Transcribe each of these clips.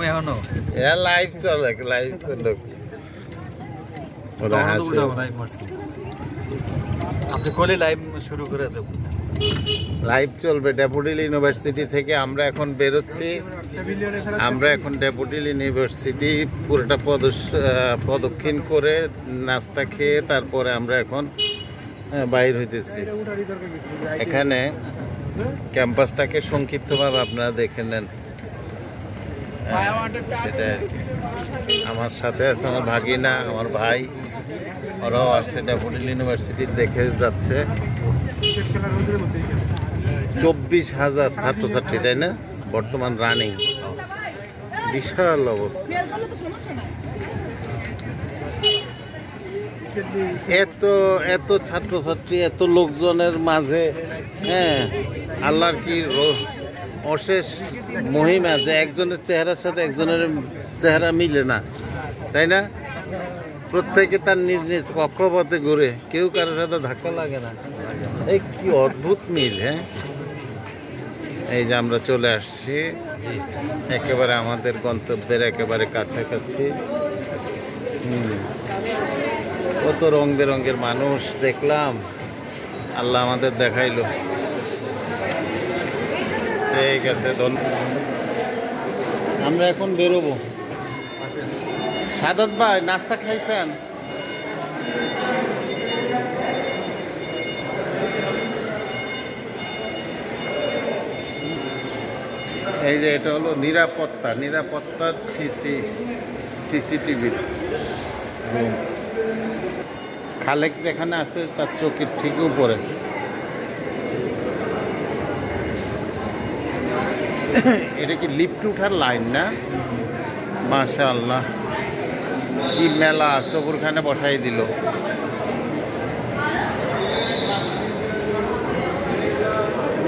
এখনো লাইভ চলে, লাইভ চলে। ওরা হাসে। আপনি কোলে লাইভ শুরু করে দেব। লাইভ চলবে। ড্যাফোডিল ইউনিভার্সিটি থেকে আমরা এখন বেরোচ্ছি। আমরা এখন ড্যাফোডিল ইউনিভার্সিটি পুরোটা প্রদক্ষিণ করে নাস্তা খেয়ে তারপরে আমরা এখন বাইর হইতেছি। এখানে ক্যাম্পাসটাকে সংক্ষিপ্তভাবে আপনারা দেখে নেন। সেটা আর কি। আমার সাথে আছে আমার ভাগিনা, আমার ভাই, ওরাও আসছে ড্যাফোডিল ইউনিভার্সিটি দেখে যাচ্ছে। 24,000 ছাত্রছাত্রী, তাই না? বর্তমান রানিং। বিশাল অবস্থা। এত ছাত্রছাত্রী, এত লোকজনের মাঝে, হ্যাঁ, আল্লাহর কি অশেষ মহিমা যে একজনের চেহারার সাথে একজনের চেহারা মিলে না, তাই না? প্রত্যেকে তার নিজ নিজ কক্ষপথে ঘুরে, কেউ কারোর সাথে ধাক্কা লাগে না। এই কি অদ্ভুত মিল! হ্যাঁ, এই যে আমরা চলে আসছি একেবারে আমাদের গন্তব্যের একেবারে কাছাকাছি। কত রং বেরঙের মানুষ দেখলাম, আল্লাহ আমাদের দেখাইলো। ঠিক আছে, আমরা এখন বেরোবো। সাদত ভাই, নাস্তা খাইছেন? এই যে এটা হলো নিরাপত্তার সিসিটিভি রুম। খালেক যেখানে আছে তার চোখের ঠিক উপরে। এটা কি লিফট উঠার লাইন না? মাশাআল্লাহ, কি মেলা! সবুরখানে বসাই দিল।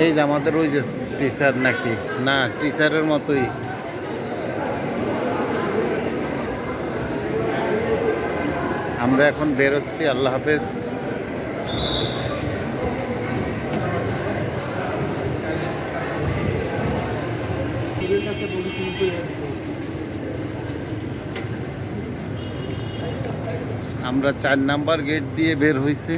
এই যে আমাদের ওই যে টিচার, নাকি না টিচারের মতোই। আমরা এখন বেরোচ্ছি। আল্লাহ হাফেজ। আমরা 4 নাম্বার গেট দিয়ে বের হইছে।